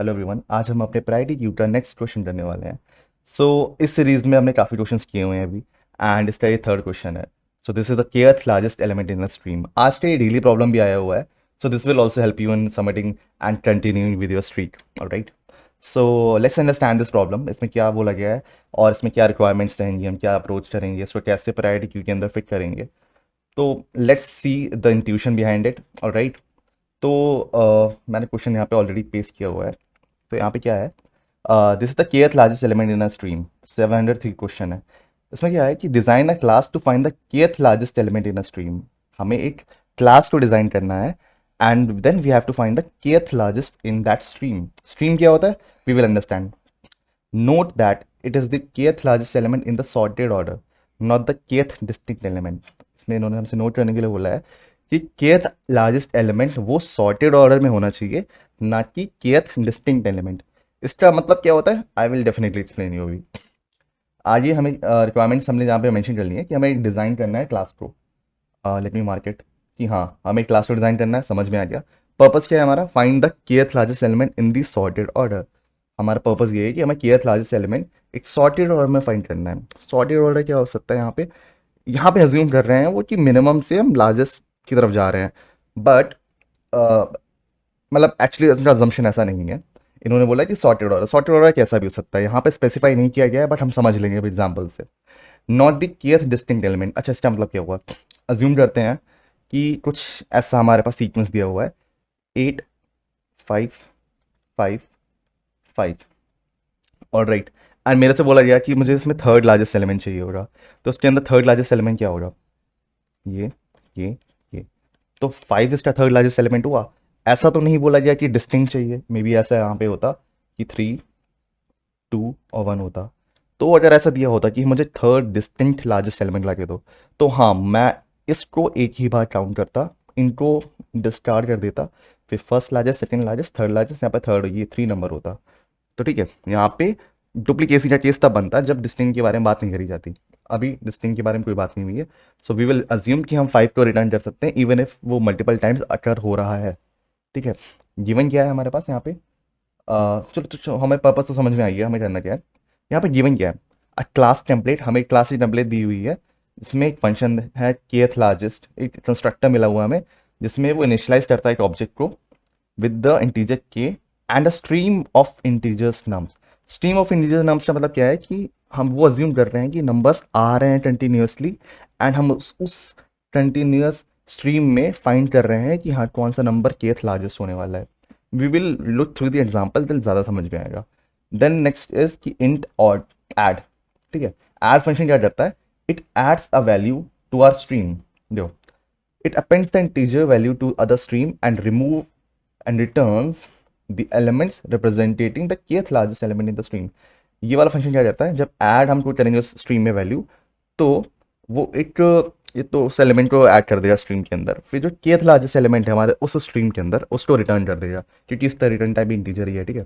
Hello everyone, आज हम अपने प्रायोरिटी क्यू का नेक्स्ट क्वेश्चन करने वाले हैं। इस सीरीज में हमने काफ़ी क्वेश्चंस किए हुए हैं अभी, एंड इसका ये थर्ड क्वेश्चन है। This is the kth largest element in the stream. आज का ये डेली प्रॉब्लम भी आया हुआ है, this will also help you in submitting and continuing with your streak. Alright, let's understand this problem. इसमें क्या बोला गया है और इसमें क्या रिक्वायरमेंट्स रहेंगी, हम क्या अप्रोच करेंगे, इसको कैसे प्रायोरिटी क्यू के अंदर फिट करेंगे। तो let's see the intuition behind it. Alright, मैंने क्वेश्चन यहाँ पे ऑलरेडी पेश किया हुआ है। तो यहाँ पे क्या है, this is the kth largest element in a stream. 703 question है। इसमें क्या है कि design a class to find the kth largest element in a stream. हमें एक क्लास को डिजाइन करना है and then we have to find the kth largest in that stream. Stream क्या होता है, we will understand. Note that it is the kth largest element in the sorted order, not the kth distinct element. इसमें इन्होंने हमसे note करने के लिए बोला है कि केथ लार्जेस्ट एलिमेंट वो सॉर्टेड ऑर्डर में होना चाहिए, ना कि केथ डिस्टिंक्ट एलिमेंट। इसका मतलब क्या होता है, I will definitely explain you अभी। आगे हमें रिक्वायरमेंट्स हमने यहाँ पे मेंशन कर ली है कि हमें एक डिज़ाइन करना है क्लास को। लेट मी मार्क इट कि हाँ, हमें क्लास को डिज़ाइन करना है, समझ में आ गया। पर्पस क्या है हमारा, find the kth largest element in the sorted order. हमारा पर्पस ये है कि हमें केथ लार्जेस्ट एलिमेंट एक सॉर्टेड ऑर्डर में फाइंड करना है। सॉर्टेड ऑर्डर क्या हो सकता है, यहाँ पे अज्यूम कर रहे हैं वो कि मिनिमम से हम लार्जेस्ट की तरफ जा रहे हैं, बट मतलब एक्चुअली उनका अजम्पशन ऐसा नहीं है। इन्होंने बोला कि सॉर्टेड ऑर्डर कैसा भी हो सकता है, यहाँ पे स्पेसिफाई नहीं किया गया है, बट हम समझ लेंगे एग्जाम्पल से। Not the kth distinct element. अच्छा, इसका मतलब क्या हुआ, अज्यूम करते हैं कि कुछ ऐसा हमारे पास सीक्वेंस दिया हुआ है, 8 5 5 5। और राइट, एंड मेरे से बोला गया कि मुझे इसमें थर्ड लार्जेस्ट एलिमेंट चाहिए होगा। तो उसके अंदर थर्ड लार्जेस्ट एलिमेंट क्या होगा, ये ये ये। तो 5 इसका थर्ड लार्जेस्ट एलिमेंट हुआ। ऐसा तो नहीं बोला गया कि डिस्टिंक्ट चाहिए, मे बी ऐसा यहाँ पे होता कि 3 2 और 1 होता। तो अगर ऐसा दिया होता कि मुझे थर्ड डिस्टिंक्ट लार्जेस्ट एलिमेंट ला के दो, तो हाँ, मैं इसको एक ही बार काउंट करता, इनको डिस्कार्ड कर देता, फिर first largest, second largest, third largest, यहाँ पे थर्ड, ये 3 नंबर होता। तो ठीक है, यहाँ पे डुप्लीकेसी का केस तब बनता है जब डिस्टिंक्ट के बारे में बात नहीं करी जाती। अभी डिस्टिंक्ट के बारे में कोई बात नहीं हुई है, वी विल अज्यूम कि हम 5 को रिटर्न कर सकते हैं इवन इफ वो मल्टीपल टाइम्स अकर हो रहा है। ठीक है, गिवन क्या है हमारे पास यहाँ पे, चलो हमें पर्पस तो समझ में आई है, हमें करना क्या है। यहाँ पे गिवन क्या है, अ क्लास टेम्पलेट। हमें क्लास की टेम्पलेट दी हुई है, जिसमें एक फंक्शन है केथ लार्जेस्ट, एक कंस्ट्रक्टर मिला हुआ है हमें, जिसमें वो इनिशियलाइज करता है एक ऑब्जेक्ट को विद द इंटीजर के and a stream of integers nums. Stream of integer nums का मतलब क्या है कि हम वो अज्यूम कर रहे हैं कि नंबर्स आ रहे हैं कंटिन्यूसली, एंड हम उस कंटिन्यूस स्ट्रीम में फाइंड कर रहे हैं कि हाँ, कौन सा नंबर केथ लार्जेस्ट होने वाला है। We will look through the example, तो ज़्यादा समझ में आएगा। देन नेक्स्ट इज कि इंट और एड। ठीक है, एड फंक्शन क्या करता है, it adds a value to our stream. देखो, it appends the integer value to other stream and remove and returns the elements representing the kth largest element in the stream। ये वाला function क्या करता है, जब ऐड हम कोई करेंगे उस स्ट्रीम में वैल्यू, तो वो एक ये तो उस एलिमेंट को ऐड कर देगा स्ट्रीम के अंदर, फिर जो केथ लार्जेस्ट एलिमेंट है हमारे उस स्ट्रीम के अंदर, उसको रिटर्न कर देगा, क्योंकि इसका रिटर्न टाइप इंटीजर ही है। ठीक है,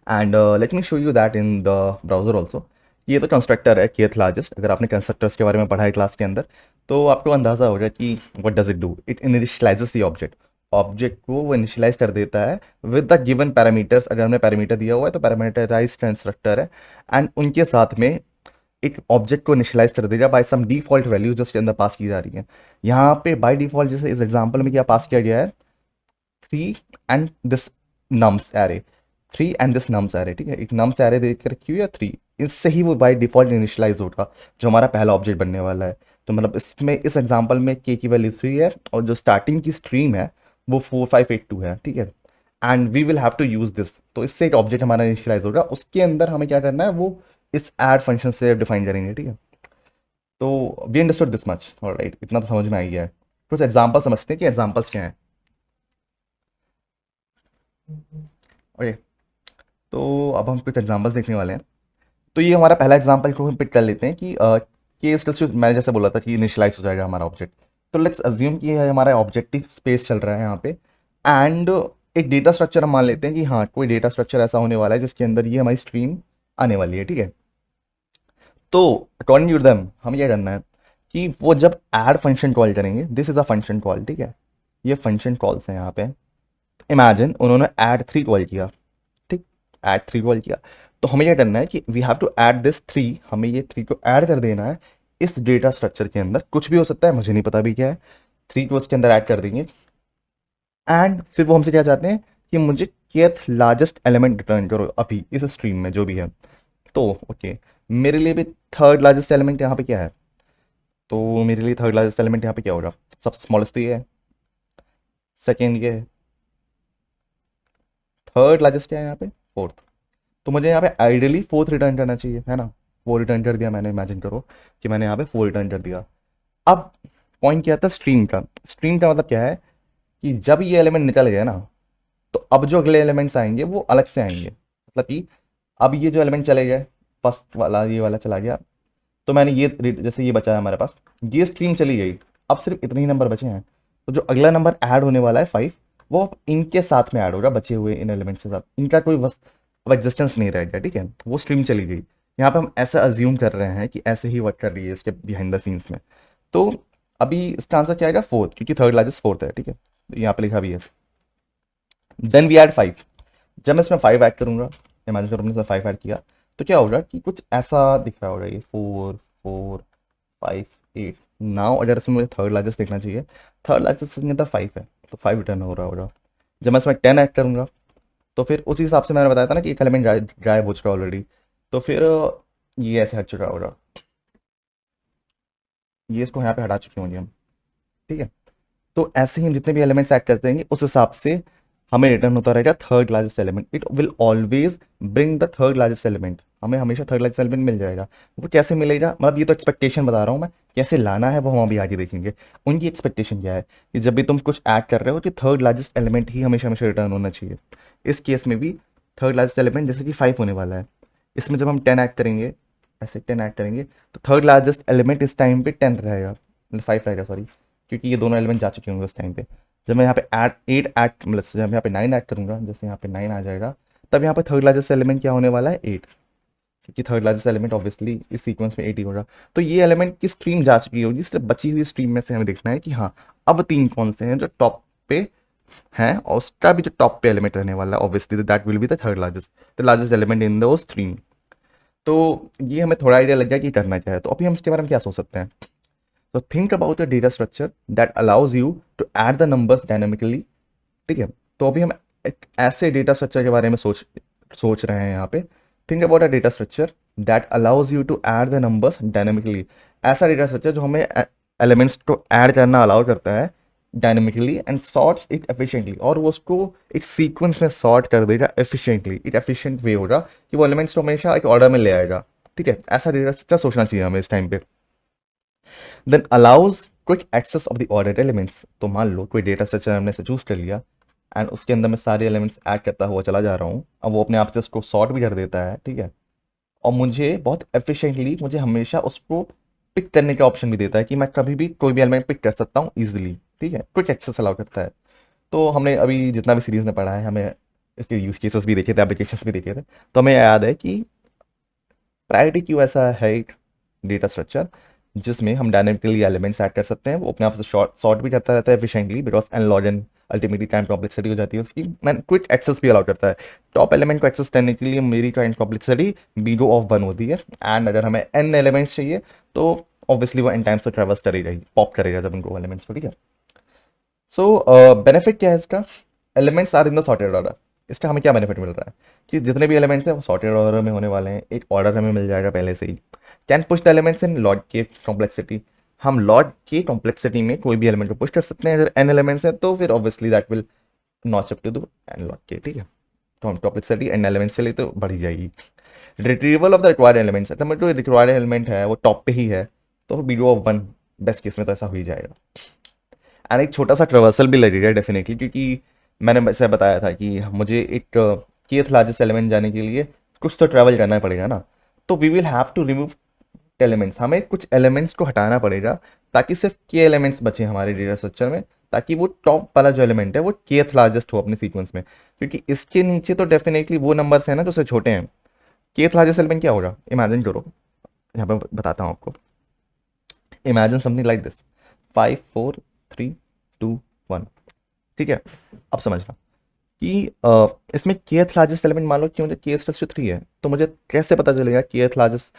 and let me show you that in the browser also. ये तो कंस्ट्रक्टर है केथ लार्जेस्ट। अगर आपने कंस्ट्रक्टर्स के बारे में पढ़ा है क्लास के अंदर, तो आपको अंदाजा होगा कि what does it do, it initialises the object. Object को वो इनिशियलाइज कर देता है विद द गिवन पैरामीटर्स। अगर हमने पैरामीटर दिया हुआ है तो पैरामीटराइज कंस्ट्रक्टर है, एंड उनके साथ में एक ऑब्जेक्ट को इनिशियलाइज कर देगा बाय सम डिफॉल्ट वैल्यू जो उसके अंदर पास की जा रही है। यहाँ पे बाय डिफॉल्ट जैसे इस एग्जांपल में क्या पास किया गया है, 3 and this nums array, 3 and this nums array. ठीक है, एक नम्स एरे दे के रखी हुई है 3, इससे ही वो बाय डिफॉल्ट इनिशियलाइज होगा जो हमारा पहला ऑब्जेक्ट बनने वाला है। तो मतलब इसमें इस एग्जांपल में के की वैल्यू 3 है और जो स्टार्टिंग की स्ट्रीम है वो 4582 है। ठीक है, and we will have to use this. तो इससे एक ऑब्जेक्ट हमारा इनिशियलाइज होगा, उसके अंदर हमें क्या करना है, वो इस ऐड फंक्शन से डिफाइन करेंगे। ठीक है, तो we understood this much. Alright, इतना तो समझ में आ गया है। कुछ एग्जांपल समझते हैं कि एग्जांपल्स क्या हैं। ओके, तो अब हम कुछ एग्जांपल्स देखने वाले हैं। तो ये हमारा पहला एग्जांपल को हम पिक कर लेते हैं कि केस मैं जैसे बोला था कि इनिशियलाइज हो जाएगा हमारा ऑब्जेक्ट। तो लेट्स अज्यूम कि ये हमारा ऑब्जेक्टिव स्पेस चल रहा है यहाँ पे, एंड एक डेटा स्ट्रक्चर हम मान लेते हैं कि हाँ, कोई डेटा स्ट्रक्चर ऐसा होने वाला है जिसके अंदर ये हमारी स्ट्रीम आने वाली है। ठीक है, तो अकॉर्डिंग टू देम हमें क्या करना है कि वो जब ऐड फंक्शन कॉल करेंगे, this is a function call. ठीक है, ये फंक्शन कॉल्स हैं यहाँ पे। इमेजिन उन्होंने ऐड 3 कॉल किया, ठीक, ऐड 3 कॉल किया, तो हमें क्या करना है कि we have to add this 3, हमें ये 3 को ऐड कर देना है इस डेटा स्ट्रक्चर के अंदर। कुछ भी हो सकता है, मुझे नहीं पता भी क्या है, 3 को उसके अंदर ऐड कर देंगे। एंड फिर वो हमसे क्या चाहते हैं कि मुझे kth लार्जेस्ट एलिमेंट रिटर्न करो अभी इस स्ट्रीम में जो भी है। तो ओके, मेरे लिए भी थर्ड लार्जेस्ट एलिमेंट यहाँ पे क्या है, तो मेरे लिए थर्ड लार्जेस्ट एलिमेंट यहाँ पे क्या होगा, सबसे स्मॉलेस्ट तो ये है, सेकेंड ये है, थर्ड लार्जेस्ट क्या है यहाँ पे, फोर्थ। तो मुझे यहाँ पे आइडियली फोर्थ रिटर्न करना चाहिए, है ना। फोर रिटर्न कर दिया मैंने, इमेजिन करो कि मैंने यहाँ पे फोर रिटर्न कर दिया। अब पॉइंट क्या था स्ट्रीम का, स्ट्रीम का मतलब क्या है कि जब ये एलिमेंट निकल गया ना, तो अब जो अगले एलिमेंट्स आएंगे वो अलग से आएंगे। मतलब कि अब ये जो एलिमेंट चले गए, फर्स्ट वाला ये वाला चला गया, तो मैंने ये जैसे ये बचा है हमारे पास, ये स्ट्रीम चली गई, अब सिर्फ इतने ही नंबर बचे हैं। तो जो अगला नंबर ऐड होने वाला है 5, वो अब इनके साथ में ऐड होगा, बचे हुए इन एलिमेंट्स के साथ, इनका कोई बस अब एग्जिस्टेंस नहीं रहेगा, ठीक है, वो स्ट्रीम चली गई। यहाँ पे हम ऐसा अज्यूम कर रहे हैं कि ऐसे ही वर्क कर रही है इसके बिहाइंड द सीन्स में। तो अभी इसका आंसर क्या आएगा, फोर्थ, क्योंकि थर्ड लार्जेस्ट फोर्थ है, ठीक है, तो यहाँ पे लिखा भी है। देन वी ऐड 5, जब मैं इसमें 5 ऐड करूंगा, इमेजिन करो हमने इसमें 5 ऐड किया, तो क्या होगा कि कुछ ऐसा दिख रहा होगा, ये 4 4 5 8। नाउ अगर इसमें मुझे थर्ड लार्जेस्ट देखना चाहिए, थर्ड लार्जेस्ट इसके अंदर 5 है, तो 5 रिटर्न हो रहा होगा। जब मैं इसमें 10 ऐड करूंगा, तो फिर उसी हिसाब से मैंने बताया था ना कि एक एलिमेंट गायब हो चुका ऑलरेडी, तो फिर ये ऐसे हट चुका होगा, ये इसको यहाँ पे हटा चुके होंगे हम, ठीक है। तो ऐसे ही हम जितने भी एलिमेंट्स ऐड करते रहेंगे उस हिसाब से हमें रिटर्न होता रहेगा third largest element. It will always bring the third largest element, हमें हमेशा थर्ड लार्जेस्ट एलिमेंट मिल जाएगा। वो कैसे मिलेगा, मतलब ये तो एक्सपेक्टेशन बता रहा हूँ मैं, कैसे लाना है वो हम अभी आगे देखेंगे। उनकी एक्सपेक्टेशन क्या है कि जब भी तुम कुछ ऐड कर रहे हो तो थर्ड लार्जेस्ट एलिमेंट ही हमेशा हमेशा रिटर्न होना चाहिए। इस केस में भी थर्ड लार्जेस्ट एलिमेंट जैसे कि 5 होने वाला है, इसमें जब हम 10 ऐड करेंगे, ऐसे 10 ऐड करेंगे, तो थर्ड लार्जेस्ट एलिमेंट इस टाइम पे 10 रहेगा, मतलब 5 रहेगा सॉरी, क्योंकि ये दोनों एलिमेंट जा चुके होंगे उस टाइम पे। जब मैं यहाँ पे ऐड 8 ऐड, मतलब जब मैं यहाँ पे 9 ऐड करूँगा, जैसे यहाँ पे 9 आ जाएगा, तब यहाँ पे थर्ड लार्जेस्ट एलिमेंट क्या होने वाला है, 8, क्योंकि थर्ड लार्जेस्ट एलिमेंट ऑब्वियसली इस सीक्वेंस में 8 ही होगा। तो ये एलिमेंट की स्ट्रीम जा चुकी होगी, सिर्फ बची हुई स्ट्रीम में से हमें देखना है कि हाँ अब 3 कौन से हैं जो टॉप पे हैं, और उसका भी जो टॉप पे एलिमेंट रहने वाला है obviously that will be the largest element इन दो स्ट्रीम। तो ये हमें थोड़ा आइडिया लग गया कि करना क्या है। तो अभी हम इसके बारे में क्या सोच सकते हैं, तो think about a data structure that allows you to add the numbers dynamically, ठीक है। तो अभी हम एक ऐसे डेटा स्ट्रक्चर के बारे में सोच सोच रहे हैं यहाँ पे। Think about a data structure that allows you to add the numbers dynamically, ऐसा डेटा स्ट्रक्चर जो हमें एलिमेंट्स को ऐड करना अलाउ करता है dynamically and sorts it efficiently, और वो उसको एक सीक्वेंस में सॉर्ट कर देगा एफिशिएंटली, एक एफिशिएंट वे होगा कि वो एलिमेंट्स को हमेशा एक ऑर्डर में ले आएगा, ठीक है। ऐसा डेटा स्ट्रक्चर सोचना चाहिए हमें इस टाइम पे। Then allows quick access of the ordered elements, तो मान लो कोई डेटा स्ट्रक्चर हमने से चूज कर लिया एंड उसके अंदर मैं सारे एलिमेंट्स ऐड करता हुआ चला जा रहा हूँ, अब वो अपने आप से उसको सॉर्ट भी कर देता है, ठीक है, और मुझे बहुत एफिशिएंटली मुझे हमेशा उसको पिक करने का ऑप्शन भी देता है कि मैं कभी भी कोई भी एलिमेंट पिक कर सकता हूँ ईजिली, ठीक है, क्विक एक्सेस अलाउ करता है। तो हमने अभी जितना भी सीरीज में पढ़ा है, हमें इसके यूज केसेस भी देखे थे, एप्लीकेशंस भी देखे थे, तो हमें याद है कि प्रायोरिटी क्यू ऐसा है एक डेटा स्ट्रक्चर जिसमें हम डायनेमिकली एलिमेंट्स ऐड कर सकते हैं, वो अपने आप से शॉर्ट सॉर्ट भी करता रहता है efficiently, because n log n ultimately time complexity हो जाती है उसकी, एंड क्विक एक्सेस भी अलाउ करता है। टॉप एलिमेंट को एक्सेस करने के लिए मेरी टाइम कॉम्प्लेक्सिटी बीगो ऑफ 1 होती है, एंड अगर हमें एन एलिमेंट्स चाहिए तो ऑब्वियसली वो एन टाइम्स तो ट्रेवर्स करेगा ही, पॉप करेगा जब उनको एलिमेंट्स को, ठीक है। सो बेनिफिट क्या है इसका, elements are in the sorted order. इसका हमें क्या बेनिफिट मिल रहा है कि जितने भी एलिमेंट्स हैं वो सॉर्टेड ऑर्डर में होने वाले हैं, एक ऑर्डर हमें मिल जाएगा पहले से ही। Can push the elements in log के कॉम्प्लेक्सिटी, हम लॉग की कॉम्प्लेक्सिटी में कोई भी एलिमेंट को पुश कर सकते हैं, अगर एन एलिमेंट्स हैं तो फिर obviously that will notch up to the n log k, ठीक है। तो हम कॉम्प्लेक्सिटी एन एलिमेंट्स से लिए तो बढ़ ही जाएगी। Retrieval of the required elements, मतलब जो रिक्वायर्ड एलिमेंट है वो टॉप पे ही है, तो बीडो ऑफ 1 बेस्ट केस में तो ऐसा हो ही जाएगा। एंड एक छोटा सा ट्रेवर्सल भी लगेगा डेफिनेटली, क्योंकि मैंने वैसे बताया था कि मुझे एक केथ लार्जेस्ट एलिमेंट जाने के लिए कुछ तो ट्रैवल करना पड़ेगा ना, तो we will have to remove elements, हमें कुछ एलिमेंट्स को हटाना पड़ेगा ताकि सिर्फ के एलिमेंट्स बचे हमारे डेटा स्ट्रक्चर में, ताकि वो टॉप वाला जो एलिमेंट है वो केथ लार्जेस्ट हो अपने सीक्वेंस में, क्योंकि इसके नीचे तो डेफिनेटली वो नंबर्स हैं ना जो से छोटे हैं। केथ लार्जेस्ट एलिमेंट क्या होगा, इमेजिन करो, यहाँ पे बताता हूँ आपको। इमेजिन समथिंग लाइक दिस, 5 4 3 2 1, ठीक है। अब समझना, कि इसमें केथ लार्जेस्ट एलिमेंट मान लो कि मुझे के स्ट्रक्चर 3 है, तो मुझे कैसे पता चलेगा केथ लार्जेस्ट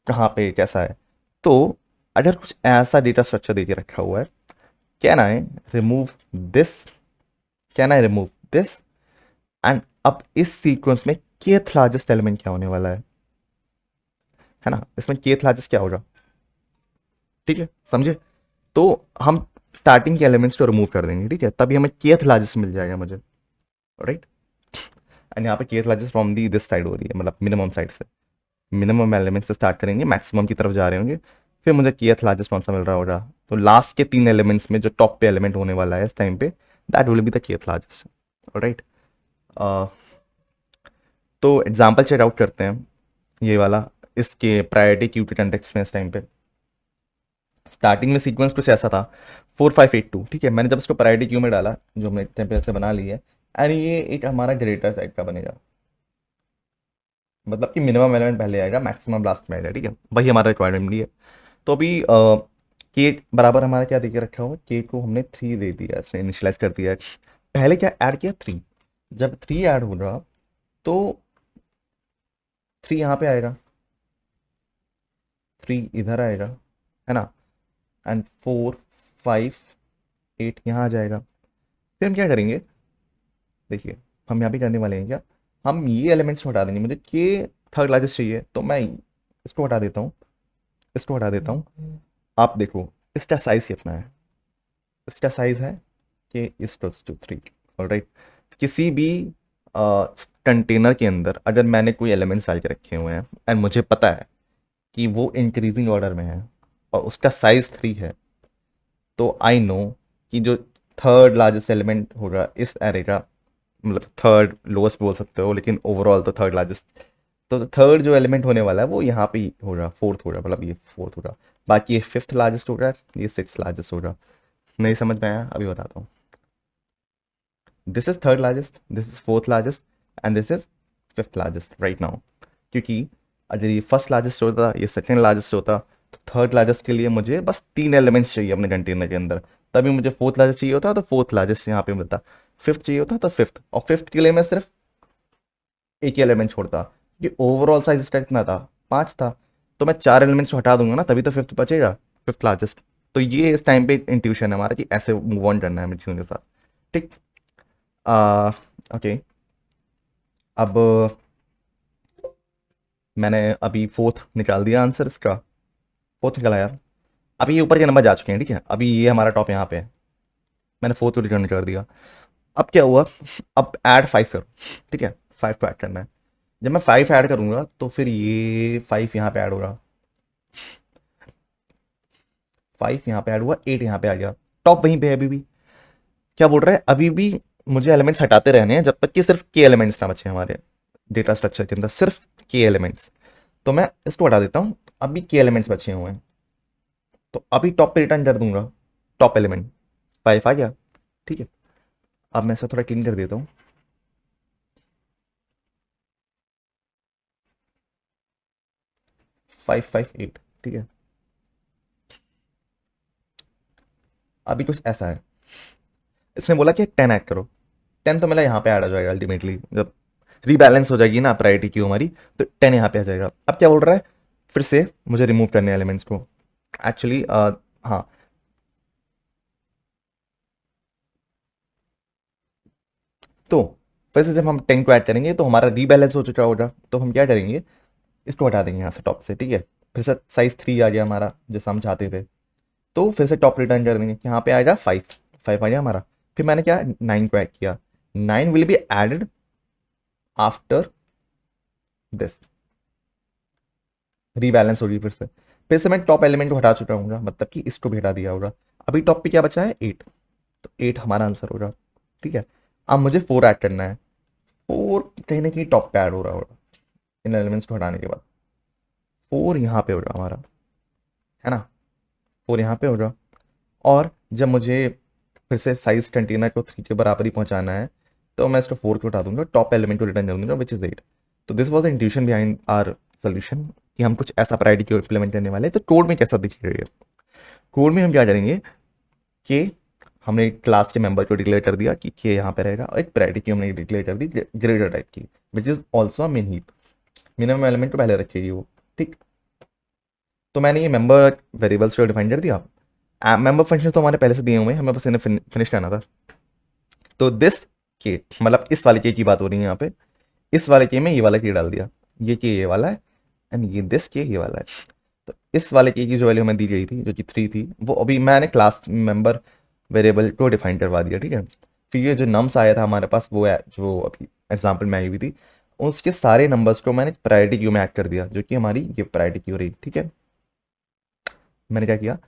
कहाँ पे कैसा है? तो अगर कुछ ऐसा डेटा स्ट्रक्चर दे के रखा हुआ है, can I remove this, can I remove this, and अब इस सीक्वेंस में केथ लार्जेस्ट एलिमेंट क्या होने वाला है ना? इसमें केथ लार्जेस्ट क्या होगा? ठीक है, समझे? तो हम स्टार्टिंग के एलिमेंट्स को रिमूव कर देंगे, ठीक है, तभी हमें केथ लार्जेस्ट मिल जाएगा मुझे, राइट? एंड यहाँ पे kth largest from the this side हो रही है, मतलब मिनिमम साइड से, मिनिमम एलिमेंट से स्टार्ट करेंगे, मैक्सिमम की तरफ जा रहे होंगे, फिर मुझे केथ लार्जेस्ट कौन सा मिल रहा होगा? तो लास्ट के 3 एलिमेंट्स में जो टॉप पे एलिमेंट होने वाला है इस टाइम पे, that will be the kth largest, right? तो एग्जाम्पल चेक आउट करते हैं ये वाला, इसके प्रायोरिटी क्यू के कंटेक्स्ट में इस टाइम पे स्टार्टिंग में सीक्वेंस कुछ ऐसा था 4582, ठीक है, मैंने जब इसको प्रायोरिटी क्यू में डाला, जो हमने टेम्परेचर से बना ली है, एंड ये एक हमारा ग्रेटर टाइप का बनेगा, मतलब कि मिनिमम एलिमेंट पहले आएगा, मैक्सिमम लास्ट में आएगा, ठीक है, वही हमारा रिक्वायरमेंट भी है। तो अभी के बराबर हमारा क्या देके रखा हुआ है, के को हमने 3 दे दिया, इसने इनिशियलाइज कर दिया है। पहले क्या ऐड किया? 3। जब 3 ऐड होगा तो 3 यहाँ पे आएगा, 3 इधर आएगा, है ना, एंड 4 5 8 यहाँ आ जाएगा। फिर हम क्या करेंगे, देखिए, हम यहाँ पे करने वाले हैं क्या, हम ये एलिमेंट्स हटा देंगे, मुझे के थर्ड लार्जेस्ट चाहिए, तो मैं इसको हटा देता हूँ, इसको हटा देता हूँ। आप देखो इसका साइज कितना है, इसका साइज है के इज टू 3, ऑलराइट? किसी भी कंटेनर के अंदर अगर मैंने कोई एलिमेंट्स डाल के रखे हुए हैं एंड मुझे पता है कि वो इंक्रीजिंग ऑर्डर में है और उसका साइज 3 है, तो आई नो कि जो थर्ड लार्जेस्ट एलिमेंट होगा इस एरे का, मतलब थर्ड लोएस्ट बोल सकते हो, लेकिन ओवरऑल तो थर्ड लार्जेस्ट, तो थर्ड जो एलिमेंट होने वाला है वो यहाँ पे ही होगा, फोर्थ होगा, मतलब ये फोर्थ होगा, बाकी ये फिफ्थ लार्जेस्ट होगा, ये सिक्स लार्जेस्ट होगा। नहीं समझ में आया? अभी बताता हूँ। This is third largest, this is fourth largest, and this is fifth largest right now, क्योंकि अगर ये फर्स्ट लार्जेस्ट होता, ये सेकेंड लार्जेस्ट होता, तो थर्ड लार्जेस्ट के लिए मुझे बस 3 एलिमेंट्स चाहिए अपने कंटेनर के अंदर, तभी मुझे फोर्थ लार्जेस्ट चाहिए होता, तो फोर्थ लार्जेस्ट यहाँ पे मिलता, फिफ्थ चाहिए होता तो फिफ्थ, और फिफ्थ के लिए मैं सिर्फ एक ही एलिमेंट छोड़ता, ये ओवरऑल साइज इसका कितना था? 5 था, तो मैं 4 एलिमेंट्स हटा दूंगा ना, तभी तो फिफ्थ बचेगा, फिफ्थ लार्जेस्ट। तो ये इस टाइम पे इंट्यूशन है हमारा कि ऐसे मूव ऑन करना है हमें चीज़ों के साथ, ठीक? ओके, अब मैंने अभी फोर्थ निकाल दिया आंसर इसका, फोर्थ निकाला यार। अभी ये ऊपर के नंबर जा चुके हैं, ठीक है, अभी ये हमारा टॉप यहाँ पे है, मैंने फोर्थ को रिटर्न कर दिया। अब क्या हुआ, अब ऐड 5 करो, ठीक है, 5 को ऐड करना है। जब मैं 5 ऐड करूंगा तो फिर ये 5 यहाँ पे ऐड होगा, 5 यहाँ पे ऐड हुआ, 8 यहाँ पे आ गया, टॉप वहीं पे है अभी भी। क्या बोल रहा है, अभी भी मुझे एलिमेंट्स हटाते रहने हैं जब तक कि सिर्फ के एलिमेंट्स ना बचे हमारे डेटा स्ट्रक्चर के अंदर, सिर्फ के एलिमेंट्स। तो मैं इसको हटा देता हूँ, अभी के एलिमेंट्स बचे हुए हैं, तो अभी टॉप पे रिटर्न कर दूंगा, टॉप एलिमेंट 5 आ गया, ठीक है। अब मैं इसे थोड़ा क्लीन कर देता हूँ, 558, ठीक है। अभी कुछ ऐसा है, इसने बोला कि 10 ऐड करो, 10 तो मेरा यहाँ पे ऐड आ जाएगा अल्टीमेटली, जब रीबैलेंस हो जाएगी ना प्रायोरिटी क्यू हमारी, तो 10 यहाँ पे आ जाएगा। अब क्या बोल रहा है, फिर से मुझे रिमूव करने एलिमेंट्स को, एक्चुअली हाँ, तो फिर से जब हम 10 को ऐड करेंगे तो हमारा रीबैलेंस हो चुका होगा, तो हम क्या करेंगे, इसको हटा देंगे यहाँ से टॉप से, ठीक है। फिर से साइज 3 आ गया हमारा, जैसा हम चाहते थे, तो फिर से टॉप रिटर्न कर देंगे, यहाँ पे आएगा 5, 5 आ गया हमारा। फिर मैंने क्या 9 को ऐड किया, 9 will be added after this, rebalance होगी फिर से मैं टॉप एलिमेंट को हटा चुका हूँ, मतलब कि इसको भी हटा दिया होगा। अभी टॉप पे क्या बचा है 8, तो 8 हमारा आंसर होगा, ठीक है। अब मुझे 4 ऐड करना है, 4 कहीं ना कहीं टॉप पे ऐड हो रहा होगा इन एलिमेंट्स को हटाने के बाद, 4 यहाँ पे होगा हमारा, है ना, 4 यहाँ पे होगा। और जब मुझे फिर से साइज कंटेनर को 3 के बराबर ही पहुंचाना है, तो मैं इसको 4 को उठा दूंगा, टॉप एलिमेंट को रिटर्न कर दूंगा विच इज 8। तो this was the intuition behind our solution, कि हम कुछ ऐसा प्रायोरिटी क्यू इम्प्लीमेंट करने वाले हैं। तो कोड में कैसा दिखेगा ये, कोड में हम क्या करेंगे कि हमने एक क्लास के मेंबर को डिक्लेयर कर दिया कि के यहाँ पे रहेगा, और एक प्रायोरिटी क्यू हमने डिक्लेयर कर दी ग्रेटर टाइप की, which is also main heap. Minimum element को पहले रखेगी वो, ठीक। तो मैंने ये मेंबर वेरिएबल्स को डिफाइन कर दिया। मेंबर फंक्शन तो हमारे पहले से दिए हुए हैं, हमें बस इन्हें फिनिश करना था। तो दिस के, मतलब इस वाले के की बात हो रही है यहाँ पे, इस वाले के में ये वाला के डाल दिया, ये के ये वाला है, एंड ये दिस के ये वाला है। तो इस वाले के की जो वैल्यू हमें दी गई थी, जो कि 3 थी, वो अभी मैंने क्लास मेंबर वेरिएबल को डिफाइन करवा दिया, ठीक है। फिर ये जो नम्स आया था हमारे पास, वो है जो अभी एग्जाम्पल में आई हुई थी, उसके सारे नंबर्स को मैंने प्रायोरिटी क्यू में ऐड कर दिया, जो कि हमारी ये प्रायोरिटी क्यू रही, ठीक है। मैंने क्या किया,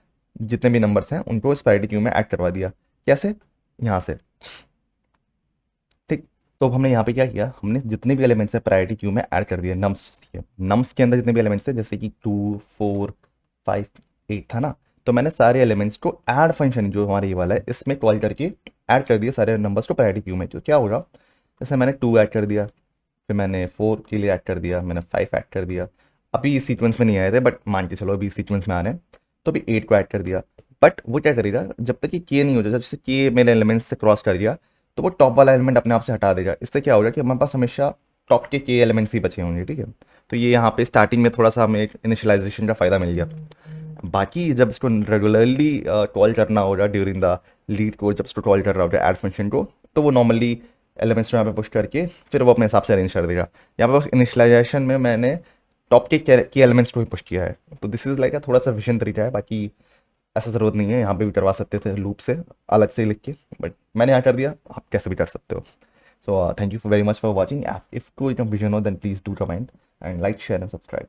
जितने भी नंबर्स हैं उनको इस प्रायोरिटी क्यू में ऐड करवा दिया। कैसे? यहाँ से, ठीक। तो हमने यहाँ पे क्या किया, हमने जितने भी एलिमेंट्स हैं प्रायोरिटी क्यू में ऐड कर दिए नम्स के अंदर जितने भी एलिमेंट्स थे, जैसे कि 2 4 5 8 था ना, तो मैंने सारे एलिमेंट्स को ऐड फंक्शन जो हमारा ये वाला है इसमें कॉल करके ऐड कर दिया सारे नंबर्स को प्रायोरिटी क्यू में। तो क्या होगा, जैसे मैंने 2 ऐड कर दिया, फिर मैंने 4 के लिए ऐड कर दिया, मैंने 5 ऐड कर दिया। अभी इस सीक्वेंस में नहीं आए थे, बट मान के चलो अभी इस सीक्वेंस में आ रहे हैं, तो अभी 8 को ऐड कर दिया। बट वो क्या करेगा, जब तक कि के नहीं हो जाए, जब से के मेरे एलिमेंट्स से क्रॉस कर गया, तो वो टॉप वाला एलिमेंट अपने आप से हटा देगा। इससे क्या होगा कि हमारे पास हमेशा टॉप के एलिमेंट्स ही बचे होंगे, ठीक है। तो ये यहाँ पे स्टार्टिंग में थोड़ा सा हमें एक इनिशियलाइजेशन का फ़ायदा मिल गया। बाकी जब इसको रेगुलरली कॉल करना होगा ड्यूरिंग द लीड कोड, जब इसको कॉल कर रहा होगा ऐड फंक्शन को, तो वो नॉर्मली एलिमेंट्स को यहाँ पे पुश करके फिर वो अपने हिसाब से अरेंज कर देगा। यहाँ पे इनिशियलाइजेशन में मैंने टॉप के एलिमेंट्स को ही पुश किया है। तो दिस इज़ लाइक थोड़ा सा विजन तरीका है, बाकी ऐसा ज़रूरत नहीं है, यहाँ पे भी करवा सकते थे लूप से अलग से लिख के, बट मैंने यहाँ कर दिया, आप कैसे भी कर सकते हो। So thank you very much for watching. If कोई विजन हो then please do comment and like share and subscribe.